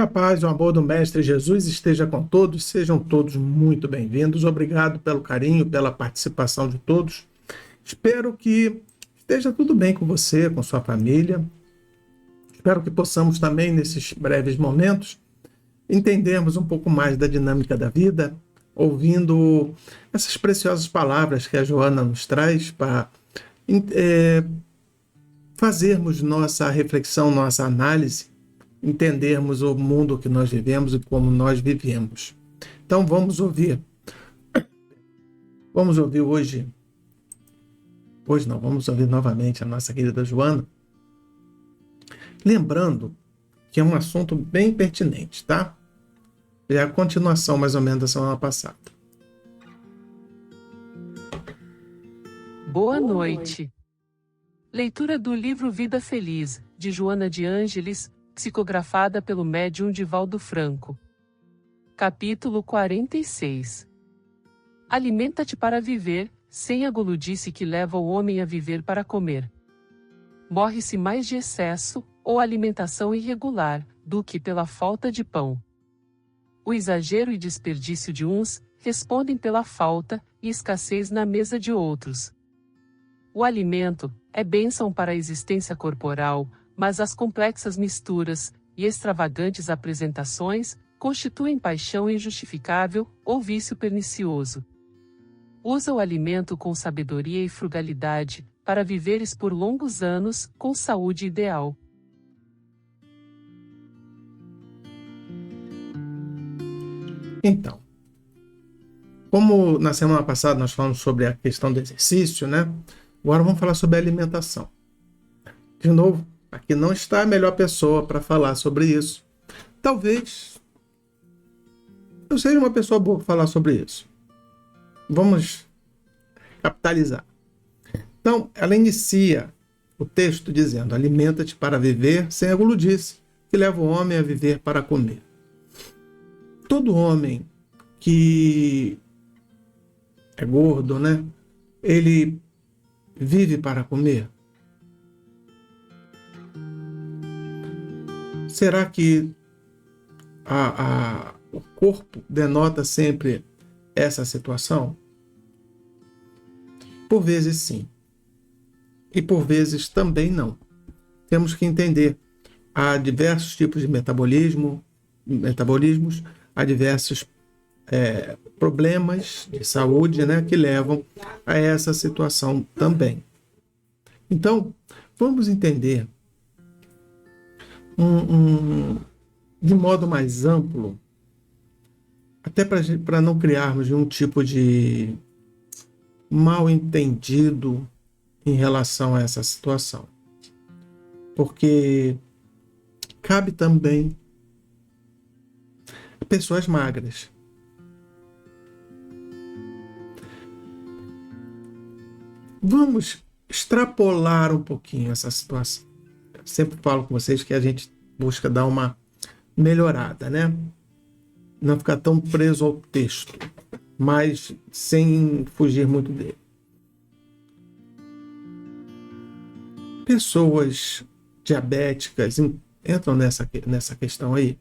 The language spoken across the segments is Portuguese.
a paz e o amor do Mestre Jesus esteja com todos, sejam todos muito bem-vindos. Obrigado pelo carinho, pela participação de todos. Espero que esteja tudo bem com você, com sua família. Espero que possamos também, nesses breves momentos, entendermos um pouco mais da dinâmica da vida, ouvindo essas preciosas palavras que a Joana nos traz para fazermos nossa reflexão, nossa análise, entendermos o mundo que nós vivemos e como nós vivemos. Então vamos ouvir vamos ouvir novamente a nossa querida Joana, lembrando que é um assunto bem pertinente, tá? É a continuação mais ou menos da semana passada. Boa noite. Leitura do livro Vida Feliz, de Joana de Ângeles, psicografada pelo médium Divaldo Franco. Capítulo 46. Alimenta-te para viver, sem a guludice que leva o homem a viver para comer. Morre-se mais de excesso, ou alimentação irregular, do que pela falta de pão. O exagero e desperdício de uns, respondem pela falta e escassez na mesa de outros. O alimento é bênção para a existência corporal, mas as complexas misturas e extravagantes apresentações constituem paixão injustificável ou vício pernicioso. Usa o alimento com sabedoria e frugalidade, para viveres por longos anos com saúde ideal. Então, como na semana passada nós falamos sobre a questão do exercício, né? Agora vamos falar sobre a alimentação. De novo, aqui não está a melhor pessoa para falar sobre isso. Talvez eu seja uma pessoa boa para falar sobre isso. Vamos capitalizar. Então, ela inicia o texto dizendo: alimenta-te para viver sem a guludice, que leva o homem a viver para comer. Todo homem que é gordo, né? Ele vive para comer? Será que o corpo denota sempre essa situação? Por vezes sim. E por vezes também não. Temos que entender. Há diversos tipos de metabolismos, há diversos problemas de saúde, né, que levam a essa situação também. Então, vamos entender de modo mais amplo, até para não criarmos um tipo de mal entendido em relação a essa situação. Porque cabe também a pessoas magras. Vamos extrapolar um pouquinho essa situação. Eu sempre falo com vocês que a gente busca dar uma melhorada, né? Não ficar tão preso ao texto, mas sem fugir muito dele. Pessoas diabéticas entram nessa questão aí?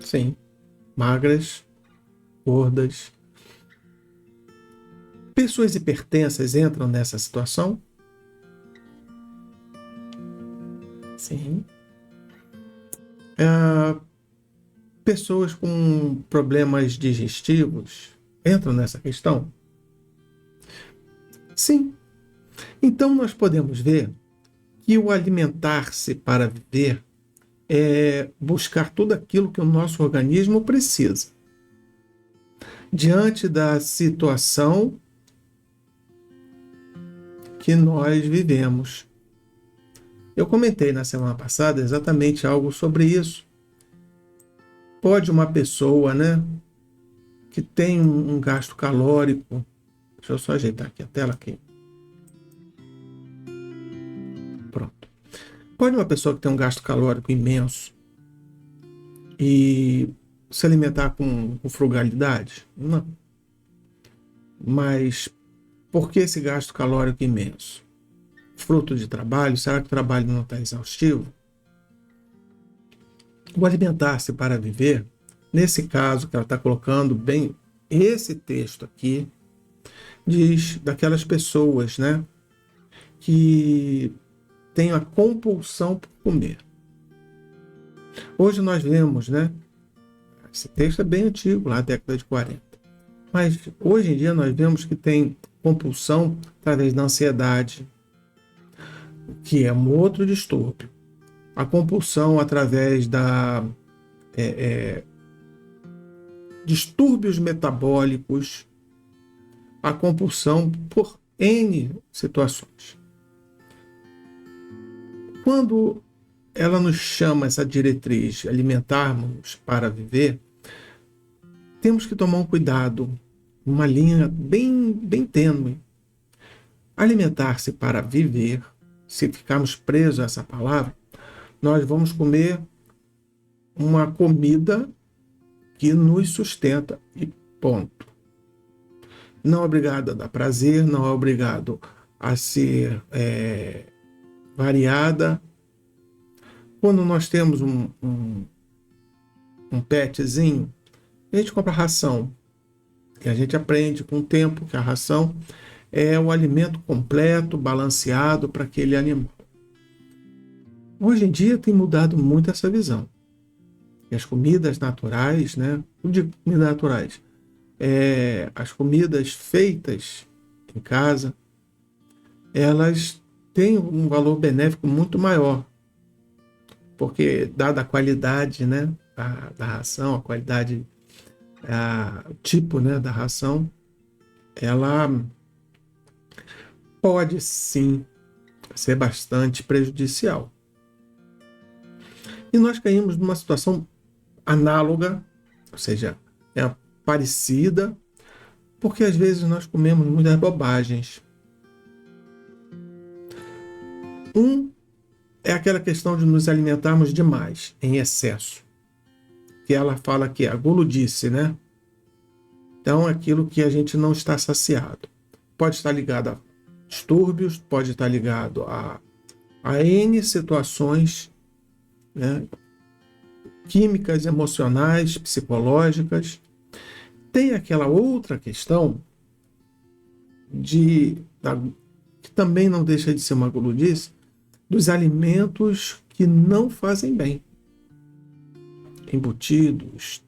Sim. Magras, gordas. Pessoas hipertensas entram nessa situação? Sim. Pessoas com problemas digestivos entram nessa questão? Sim. Então nós podemos ver que o alimentar-se para viver é buscar tudo aquilo que o nosso organismo precisa. Diante da situação que nós vivemos. Eu comentei na semana passada exatamente algo sobre isso. Pode uma pessoa, né, que tem um gasto calórico, deixa eu só ajeitar aqui a tela aqui. Pronto. Pode uma pessoa que tem um gasto calórico imenso e se alimentar com frugalidade? Não. Mas por que esse gasto calórico imenso? Fruto de trabalho? Será que o trabalho não está exaustivo? O alimentar-se para viver, nesse caso que ela está colocando bem, esse texto aqui diz daquelas pessoas, né, que têm a compulsão por comer. Hoje nós vemos, né, esse texto é bem antigo, lá da década de 40, mas hoje em dia nós vemos que tem compulsão através da ansiedade, que é um outro distúrbio. A compulsão através da distúrbios metabólicos, a compulsão por N situações. Quando ela nos chama essa diretriz, alimentarmos para viver, temos que tomar um cuidado, uma linha bem tênue. Alimentar-se para viver, se ficarmos presos a essa palavra, nós vamos comer uma comida que nos sustenta e ponto. Não é obrigado a dar prazer, não é obrigado a ser variada. Quando nós temos um petzinho, a gente compra ração. E a gente aprende com o tempo que a ração é o alimento completo, balanceado para aquele animal. Hoje em dia tem mudado muito essa visão. E as comidas naturais, né? Eu digo comidas naturais. As comidas feitas em casa, elas têm um valor benéfico muito maior. Porque, dada a qualidade, né, da ração, a qualidade, o tipo, né, da ração, ela pode sim ser bastante prejudicial. E nós caímos numa situação análoga, ou seja, parecida, porque às vezes nós comemos muitas bobagens. É aquela questão de nos alimentarmos demais, em excesso, que ela fala que é a guludice, né? Então, é aquilo que a gente não está saciado. Pode estar ligado a distúrbios, pode estar ligado a N situações, né, químicas, emocionais, psicológicas. Tem aquela outra questão que também não deixa de ser uma guludice, dos alimentos que não fazem bem. Embutidos,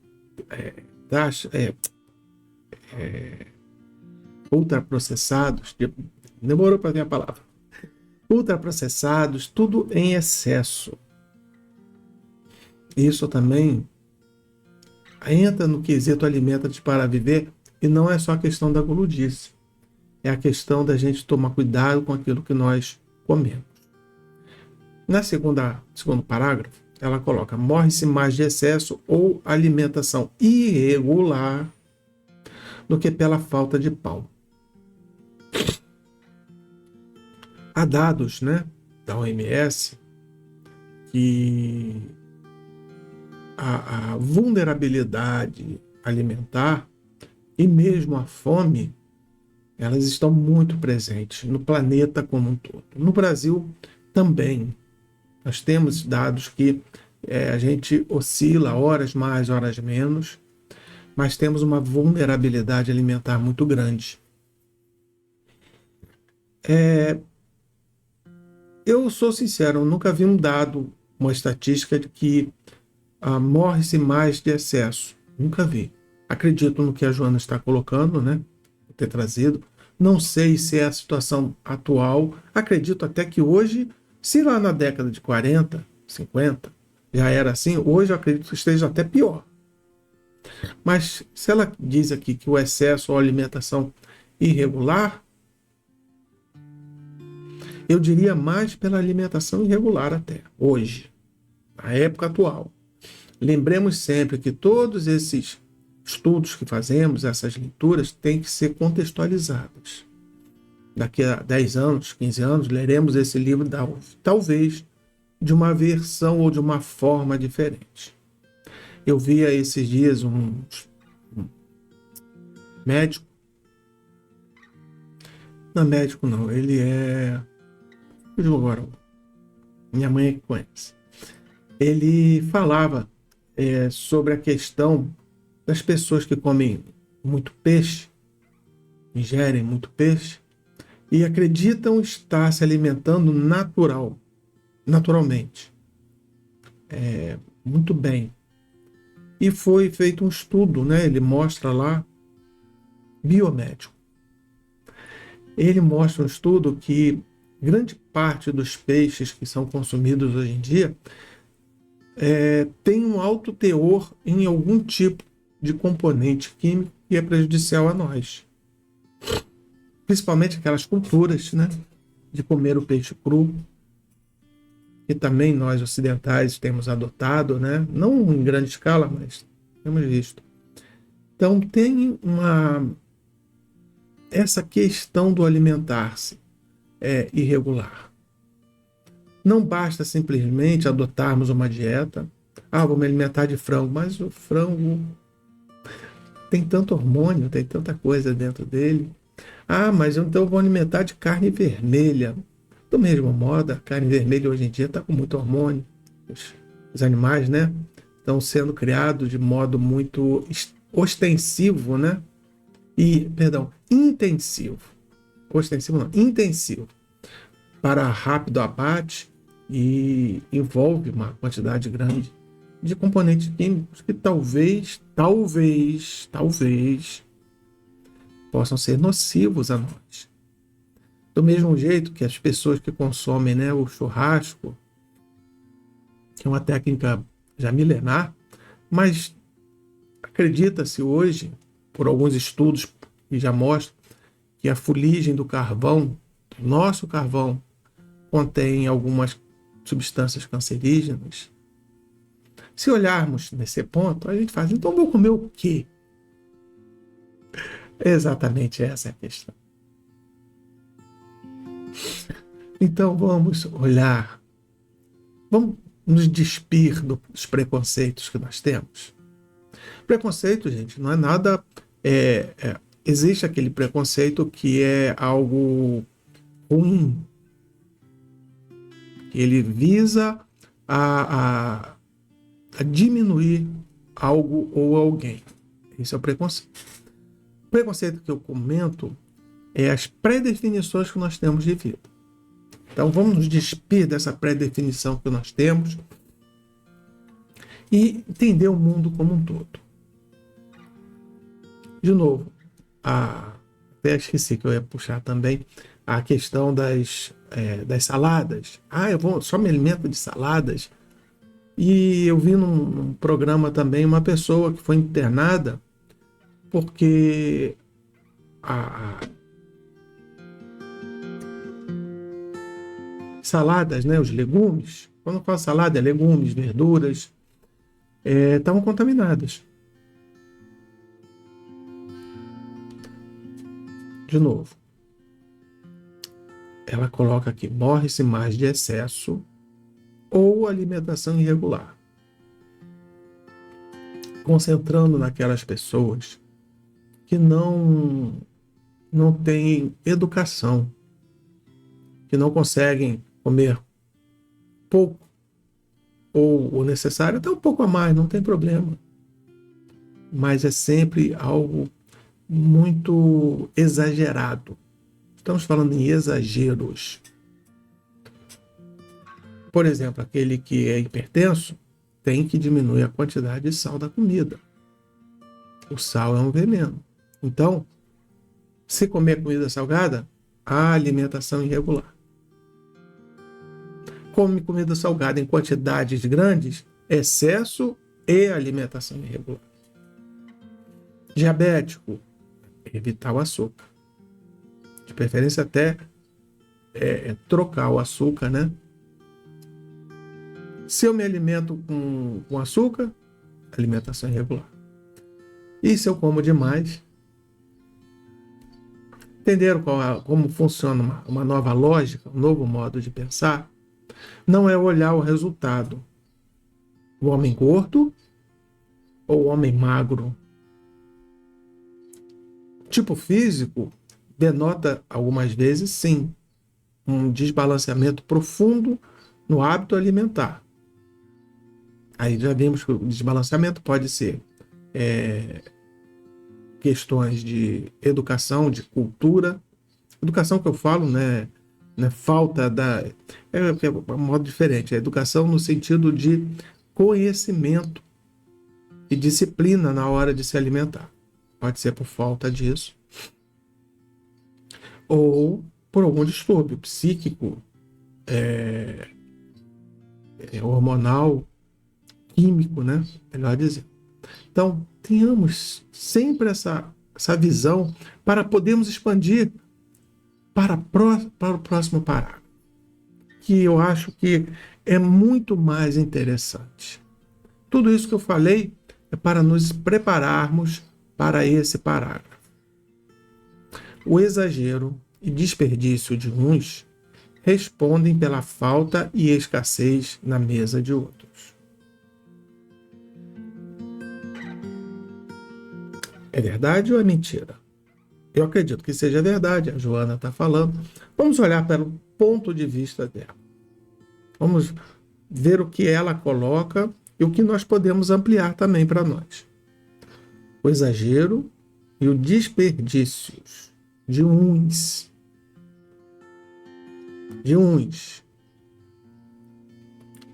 ultraprocessados, demorou para vir a palavra, ultraprocessados, tudo em excesso. Isso também entra no quesito alimenta-te para viver, e não é só a questão da guludice, é a questão da gente tomar cuidado com aquilo que nós comemos. Na segundo parágrafo, ela coloca: morre-se mais de excesso ou alimentação irregular do que pela falta de pão. Há dados, né, da OMS que a vulnerabilidade alimentar e mesmo a fome, elas estão muito presentes no planeta como um todo. No Brasil também. Nós temos dados que a gente oscila horas mais, horas menos, mas temos uma vulnerabilidade alimentar muito grande. Eu sou sincero, eu nunca vi um dado, uma estatística de que morre-se mais de excesso. Nunca vi. Acredito no que a Joana está colocando, né? Ter trazido. Não sei se é a situação atual. Acredito até que hoje, se lá na década de 40, 50, já era assim, hoje eu acredito que esteja até pior. Mas se ela diz aqui que o excesso ou alimentação irregular, eu diria mais pela alimentação irregular até, hoje, na época atual. Lembremos sempre que todos esses estudos que fazemos, essas leituras, têm que ser contextualizadas. Daqui a 10 anos, 15 anos, leremos esse livro, talvez, de uma versão ou de uma forma diferente. Eu vi esses dias um médico. Não é médico, não. Ele é... Agora, minha mãe conhece. Ele falava sobre a questão das pessoas que comem muito peixe, ingerem muito peixe, e acreditam estar se alimentando naturalmente. Muito bem. E foi feito um estudo, né? Ele mostra lá, biomédico. Ele mostra um estudo que grande parte dos peixes que são consumidos hoje em dia tem um alto teor em algum tipo de componente químico que é prejudicial a nós. Principalmente aquelas culturas, né, de comer o peixe cru, que também nós ocidentais temos adotado, né, não em grande escala, mas temos visto. Então tem essa questão do alimentar-se irregular. Não basta simplesmente adotarmos uma dieta. Vou me alimentar de frango, mas o frango tem tanto hormônio, tem tanta coisa dentro dele. Mas então eu vou alimentar de carne vermelha. Do mesmo modo, a carne vermelha hoje em dia está com muito hormônio. Os animais, né, estão sendo criados de modo muito ostensivo, né? Intensivo. Ostensivo não, intensivo. Para rápido abate e envolve uma quantidade grande de componentes químicos que talvez possam ser nocivos a nós. Do mesmo jeito que as pessoas que consomem, né, o churrasco, que é uma técnica já milenar, mas acredita-se hoje, por alguns estudos que já mostram, que a fuligem do carvão, do nosso carvão, contém algumas substâncias cancerígenas. Se olharmos nesse ponto, a gente faz, então vou comer o quê? Exatamente essa é a questão. Então vamos olhar, vamos nos despir dos preconceitos que nós temos. Preconceito, gente, não é nada... existe aquele preconceito que é algo ruim, que ele visa a diminuir algo ou alguém. Esse é o preconceito. O preconceito que eu comento é as pré-definições que nós temos de vida. Então vamos nos despir dessa pré-definição que nós temos e entender o mundo como um todo. De novo, até esqueci que eu ia puxar também a questão das saladas. Eu só me alimento de saladas. E eu vi num programa também uma pessoa que foi internada porque saladas, né, os legumes, quando eu falo salada, legumes, verduras, estavam contaminadas. De novo, ela coloca aqui, morre-se mais de excesso ou alimentação irregular. Concentrando naquelas pessoas que não têm educação, que não conseguem comer pouco ou o necessário, até um pouco a mais, não tem problema. Mas é sempre algo muito exagerado. Estamos falando em exageros. Por exemplo, aquele que é hipertenso tem que diminuir a quantidade de sal da comida. O sal é um veneno. Então, se comer comida salgada, há alimentação irregular. Come comida salgada em quantidades grandes, excesso e alimentação irregular. Diabético, evitar o açúcar. De preferência até trocar o açúcar, né? Se eu me alimento com açúcar, alimentação irregular. E se eu como demais? Entenderam como funciona uma nova lógica, um novo modo de pensar? Não é olhar o resultado. O homem gordo ou o homem magro? O tipo físico denota, algumas vezes, sim, um desbalanceamento profundo no hábito alimentar. Aí já vimos que o desbalanceamento pode ser questões de educação, de cultura. Educação que eu falo, né? Falta da... É um modo diferente. É educação no sentido de conhecimento e disciplina na hora de se alimentar. Pode ser por falta disso. Ou por algum distúrbio psíquico, hormonal, químico, né? Melhor dizer. Então, tenhamos sempre essa visão para podermos expandir para o próximo parágrafo, que eu acho que é muito mais interessante. Tudo isso que eu falei é para nos prepararmos para esse parágrafo. O exagero e desperdício de uns respondem pela falta e escassez na mesa de outros. É verdade ou é mentira? Eu acredito que seja verdade, a Joana está falando. Vamos olhar pelo ponto de vista dela. Vamos ver o que ela coloca e o que nós podemos ampliar também para nós. O exagero e o desperdício de uns.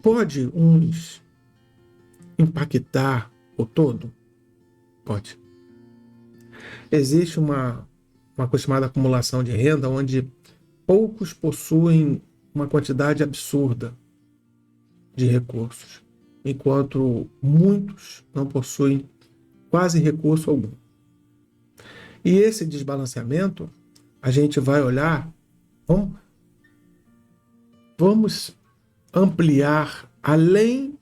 Pode uns impactar o todo? Pode. Existe uma chamada acumulação de renda, onde poucos possuem uma quantidade absurda de recursos, enquanto muitos não possuem quase recurso algum. E esse desbalanceamento, a gente vai olhar, vamos ampliar além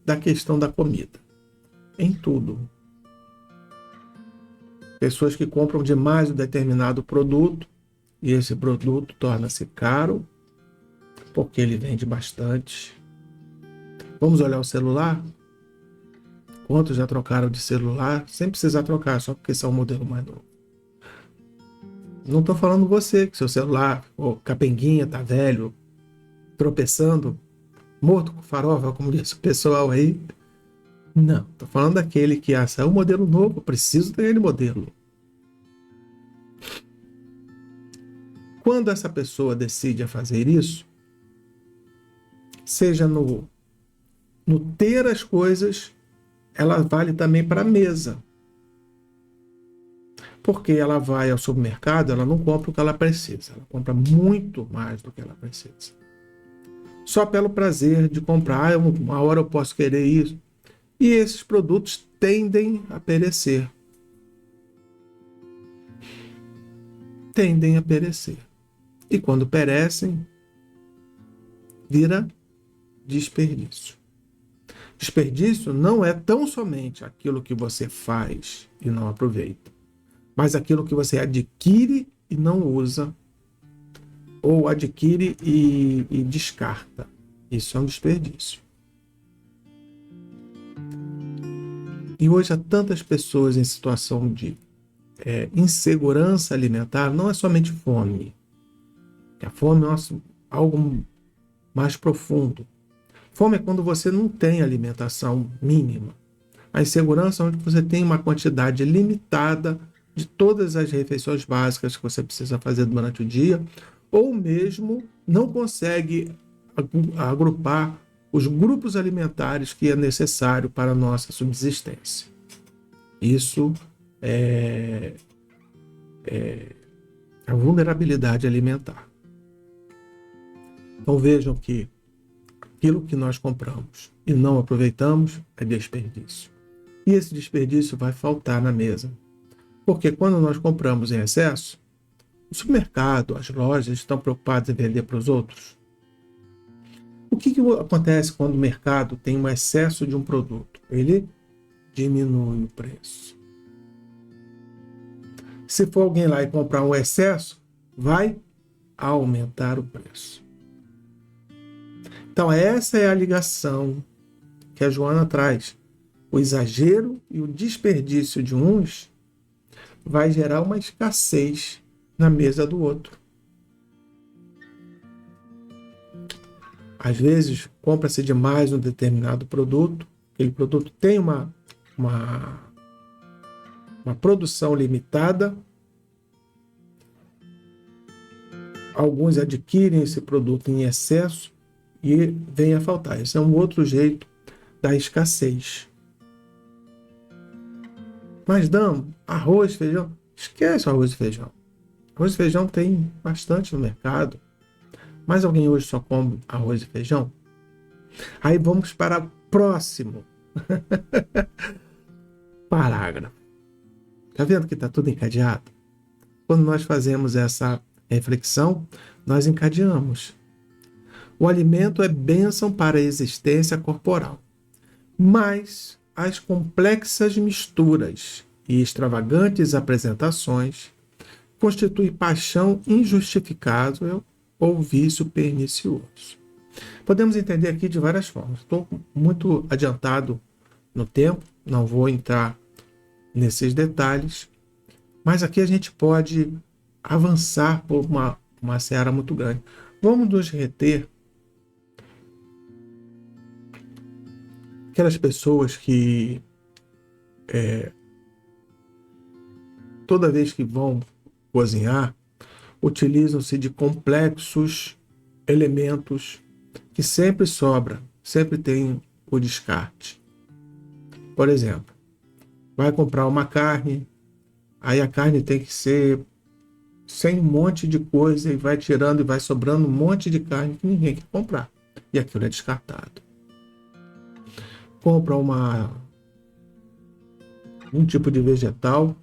da questão da comida, em tudo. Pessoas que compram demais um determinado produto e esse produto torna-se caro porque ele vende bastante. Vamos olhar o celular? Quantos já trocaram de celular sem precisar trocar, só porque são um modelo mais novo? Não estou falando você, que seu celular, capenguinha, tá velho, tropeçando, morto com farofa, como diz o pessoal aí. Não, estou falando daquele que saiu um modelo novo, preciso daquele modelo. Quando essa pessoa decide a fazer isso, seja no ter as coisas, ela vale também para a mesa. Porque ela vai ao supermercado, ela não compra o que ela precisa, ela compra muito mais do que ela precisa. Só pelo prazer de comprar, uma hora eu posso querer isso. E esses produtos tendem a perecer. E quando perecem, vira desperdício. Desperdício não é tão somente aquilo que você faz e não aproveita, mas aquilo que você adquire e não usa, ou adquire e descarta. Isso é um desperdício. E hoje há tantas pessoas em situação de insegurança alimentar, não é somente fome. A fome é algo mais profundo. Fome é quando você não tem alimentação mínima. A insegurança é onde você tem uma quantidade limitada de todas as refeições básicas que você precisa fazer durante o dia, ou mesmo não consegue agrupar os grupos alimentares que é necessário para a nossa subsistência. Isso é a vulnerabilidade alimentar. Então vejam que aquilo que nós compramos e não aproveitamos é desperdício. E esse desperdício vai faltar na mesa. Porque quando nós compramos em excesso, o supermercado, as lojas estão preocupados em vender para os outros. O que acontece quando o mercado tem um excesso de um produto? Ele diminui o preço. Se for alguém lá e comprar um excesso, vai aumentar o preço. Então essa é a ligação que a Joana traz. O exagero e o desperdício de uns vai gerar uma escassez na mesa do outro. Às vezes, compra-se demais um determinado produto, aquele produto tem uma produção limitada, alguns adquirem esse produto em excesso e vem a faltar. Esse é um outro jeito da escassez. Mas, Damo, arroz, feijão, esquece o arroz e feijão. Arroz e feijão tem bastante no mercado. Mas alguém hoje só come arroz e feijão? Aí vamos para o próximo parágrafo. Está vendo que está tudo encadeado? Quando nós fazemos essa reflexão, nós encadeamos. O alimento é bênção para a existência corporal, mas as complexas misturas e extravagantes apresentações constituem paixão injustificável ou vício pernicioso. Podemos entender aqui de várias formas. Estou muito adiantado no tempo, não vou entrar nesses detalhes, mas aqui a gente pode avançar por uma seara muito grande. Vamos nos reter aquelas pessoas que toda vez que vão cozinhar, utilizam-se de complexos elementos que sempre sobra, sempre tem o descarte. Por exemplo, vai comprar uma carne, aí a carne tem que ser sem um monte de coisa e vai tirando e vai sobrando um monte de carne que ninguém quer comprar. E aquilo é descartado. Compra um tipo de vegetal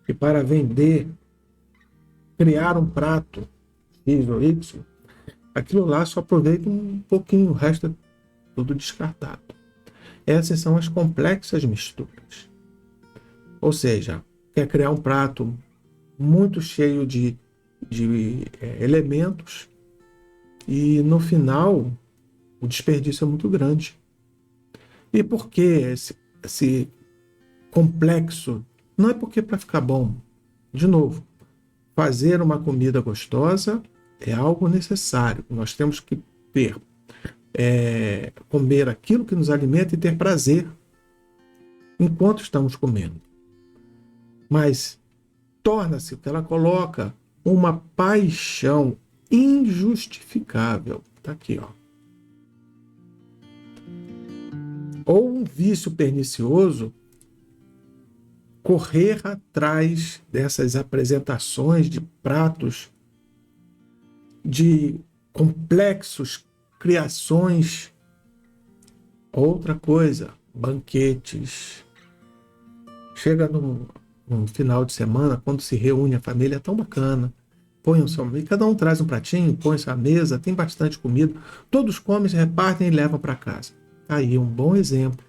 e para vender, criar um prato X ou Y, aquilo lá só aproveita um pouquinho, o resto é tudo descartado. Essas são as complexas misturas. Ou seja, quer criar um prato muito cheio de elementos e no final o desperdício é muito grande. E por que esse complexo? Não é porque para ficar bom. De novo, fazer uma comida gostosa é algo necessário. Nós temos que ter, comer aquilo que nos alimenta e ter prazer enquanto estamos comendo. Mas torna-se o que ela coloca uma paixão injustificável. Está aqui, ó. Ou um vício pernicioso, correr atrás dessas apresentações de pratos, de complexos criações. Outra coisa, banquetes. Chega no final de semana, quando se reúne a família, é tão bacana. Põe o seu, e cada um traz um pratinho, põe sua mesa, tem bastante comida, todos comem, se repartem e levam para casa. Aí um bom exemplo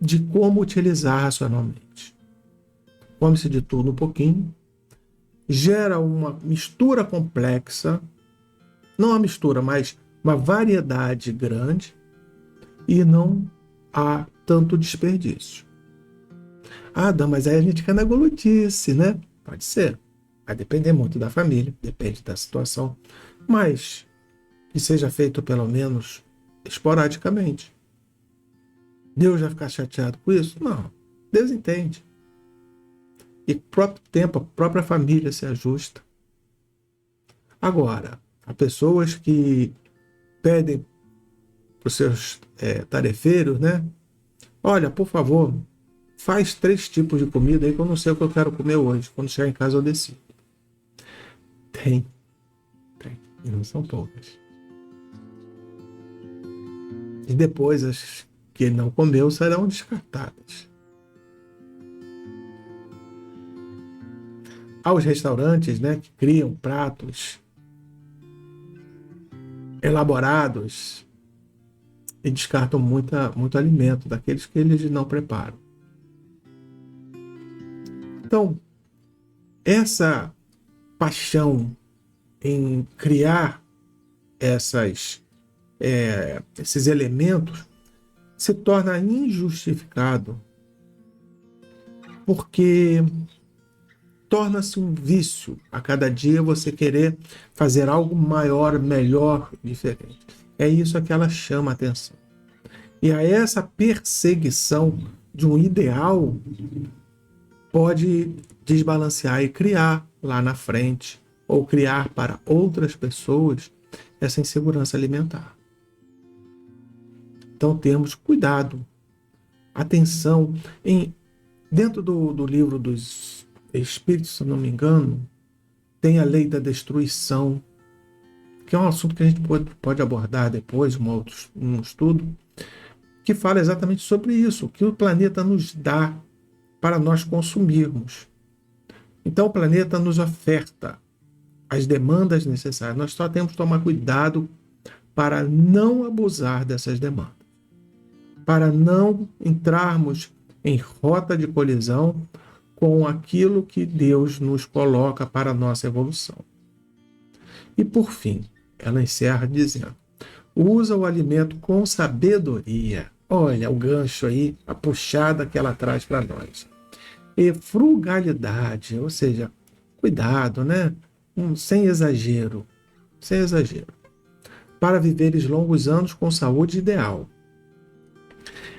de como utilizar racionalmente. Come-se de tudo um pouquinho, gera uma mistura complexa, não uma mistura, mas uma variedade grande, e não há tanto desperdício. Ah, Dan, mas aí a gente quer na golotice, né? Pode ser. Vai depender muito da família, depende da situação, mas que seja feito pelo menos esporadicamente. Deus vai ficar chateado com isso? Não. Deus entende. E próprio tempo, a própria família se ajusta. Agora, há pessoas que pedem para os seus tarefeiros, né? Olha, por favor, faz 3 tipos de comida aí que eu não sei o que eu quero comer hoje. Quando chegar em casa eu decido. Tem. E não são poucas. E depois as que ele não comeu serão descartadas. Há os restaurantes, né, que criam pratos elaborados e descartam muito alimento daqueles que eles não preparam. Então, essa paixão em criar esses elementos se torna injustificado porque torna-se um vício a cada dia você querer fazer algo maior, melhor, diferente. É isso que ela chama a atenção. E a essa perseguição de um ideal pode desbalancear e criar lá na frente, ou criar para outras pessoas, essa insegurança alimentar. Então temos cuidado, atenção. Dentro do livro dos Espíritos, se não me engano, tem a lei da destruição, que é um assunto que a gente pode abordar depois, um estudo, que fala exatamente sobre isso, o que o planeta nos dá para nós consumirmos. Então o planeta nos oferta as demandas necessárias. Nós só temos que tomar cuidado para não abusar dessas demandas, para não entrarmos em rota de colisão com aquilo que Deus nos coloca para a nossa evolução. E por fim, ela encerra dizendo: usa o alimento com sabedoria. Olha o gancho aí, a puxada que ela traz para nós. E frugalidade, ou seja, cuidado, né? Sem exagero, para viveres longos anos com saúde ideal.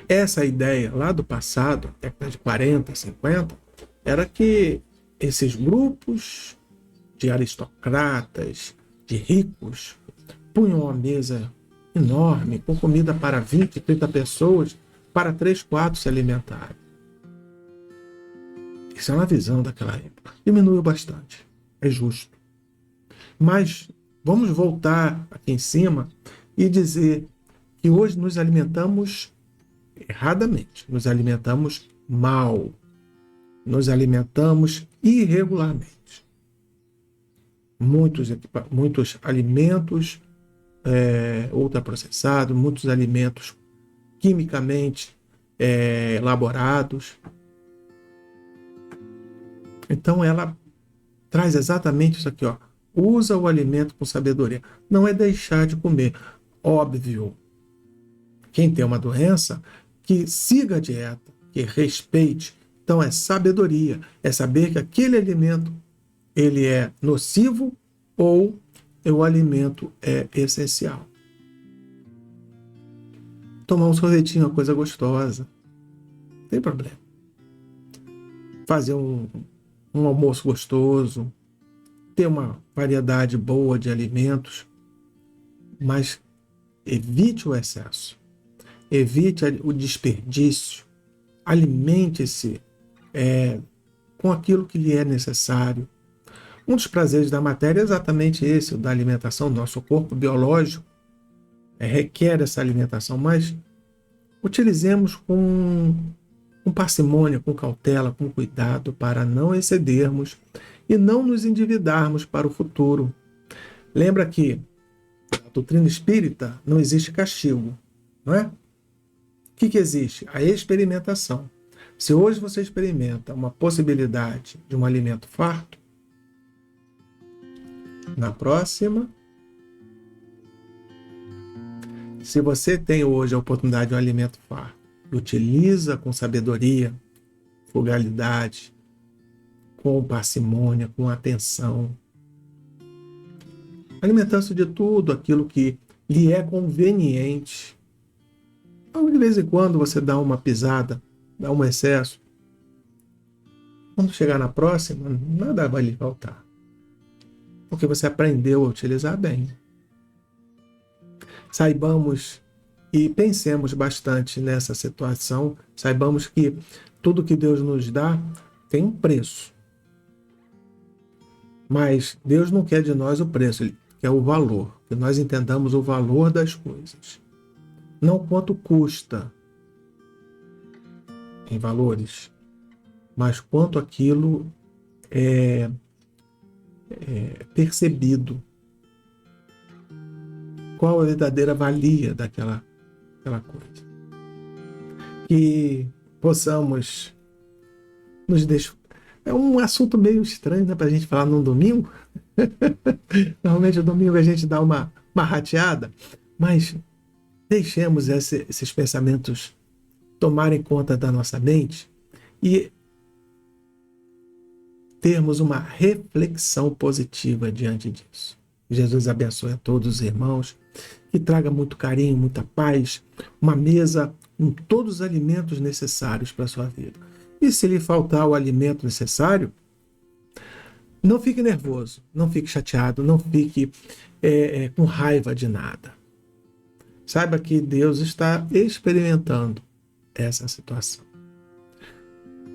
Essa ideia lá do passado, década de 40, 50, era que esses grupos de aristocratas, de ricos, punham uma mesa enorme com comida para 20, 30 pessoas, para 3, 4 se alimentarem. Isso é uma visão daquela época. Diminuiu bastante. É justo. Mas vamos voltar aqui em cima e dizer que hoje nos alimentamos erradamente, nos alimentamos mal, nos alimentamos irregularmente. Muitos alimentos ultraprocessados, muitos alimentos quimicamente elaborados. Então ela traz exatamente isso aqui, ó. Usa o alimento com sabedoria. Não é deixar de comer. Óbvio, quem tem uma doença, que siga a dieta, que respeite. Então é sabedoria, é saber que aquele alimento ele é nocivo ou o alimento é essencial. Tomar um sorvetinho é uma coisa gostosa, não tem problema. Fazer um almoço gostoso, ter uma variedade boa de alimentos, mas evite o excesso, evite o desperdício, alimente-se com aquilo que lhe é necessário. Um dos prazeres da matéria é exatamente esse, o da alimentação. Nosso corpo biológico requer essa alimentação, mas utilizemos com parcimônia, com cautela, com cuidado, para não excedermos e não nos endividarmos para o futuro. Lembra que na doutrina espírita não existe castigo, não é? O que existe? A experimentação. Se hoje você experimenta uma possibilidade de um alimento farto, na próxima, se você tem hoje a oportunidade de um alimento farto, utiliza com sabedoria, frugalidade, com parcimônia, com atenção, alimentando-se de tudo aquilo que lhe é conveniente. Então, de vez em quando você dá uma pisada, dá um excesso. Quando chegar na próxima, nada vai lhe faltar, porque você aprendeu a utilizar bem. Saibamos e pensemos bastante nessa situação. Saibamos que tudo que Deus nos dá tem um preço. Mas Deus não quer de nós o preço, Ele quer o valor. Que nós entendamos o valor das coisas. Não quanto custa em valores, mas quanto aquilo é percebido. Qual a verdadeira valia daquela coisa. Que possamos nos deixar. É um assunto meio estranho, né, para a gente falar num domingo. Normalmente no domingo a gente dá uma rateada, mas deixemos esses pensamentos tomarem conta da nossa mente e termos uma reflexão positiva diante disso. Jesus abençoe a todos os irmãos, que traga muito carinho, muita paz, uma mesa com todos os alimentos necessários para a sua vida. E se lhe faltar o alimento necessário, não fique nervoso, não fique chateado, não fique com raiva de nada. Saiba que Deus está experimentando essa situação.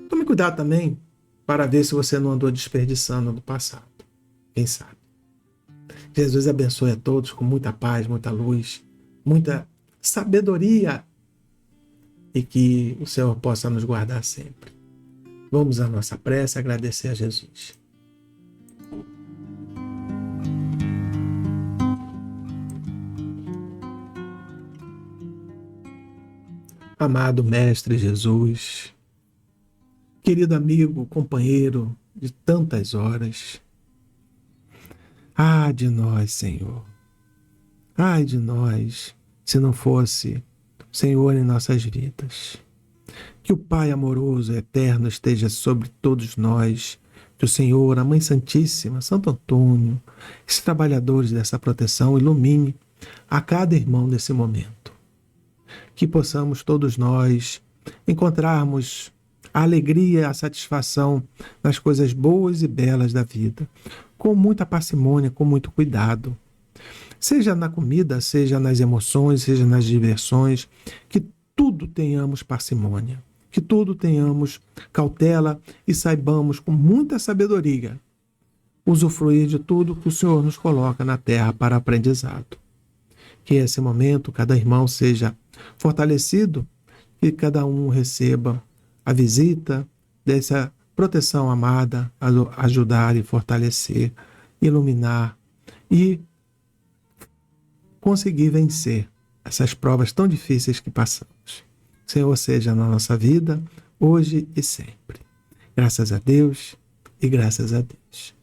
Tome cuidado também para ver se você não andou desperdiçando no passado. Quem sabe? Jesus abençoe a todos com muita paz, muita luz, muita sabedoria e que o Senhor possa nos guardar sempre. Vamos à nossa prece agradecer a Jesus. Amado Mestre Jesus, querido amigo, companheiro de tantas horas, de nós, Senhor. Ai de nós, se não fosse o Senhor em nossas vidas. Que o Pai amoroso e eterno esteja sobre todos nós, que o Senhor, a Mãe Santíssima, Santo Antônio, esses trabalhadores dessa proteção, ilumine a cada irmão nesse momento. Que possamos todos nós encontrarmos a alegria e a satisfação nas coisas boas e belas da vida, com muita parcimônia, com muito cuidado. Seja na comida, seja nas emoções, seja nas diversões, que tudo tenhamos parcimônia, que tudo tenhamos cautela e saibamos com muita sabedoria usufruir de tudo que o Senhor nos coloca na terra para aprendizado. Que esse momento cada irmão seja fortalecido, que cada um receba a visita dessa proteção amada, a ajudar e fortalecer, iluminar e conseguir vencer essas provas tão difíceis que passamos. Senhor seja na nossa vida, hoje e sempre. Graças a Deus e graças a Deus.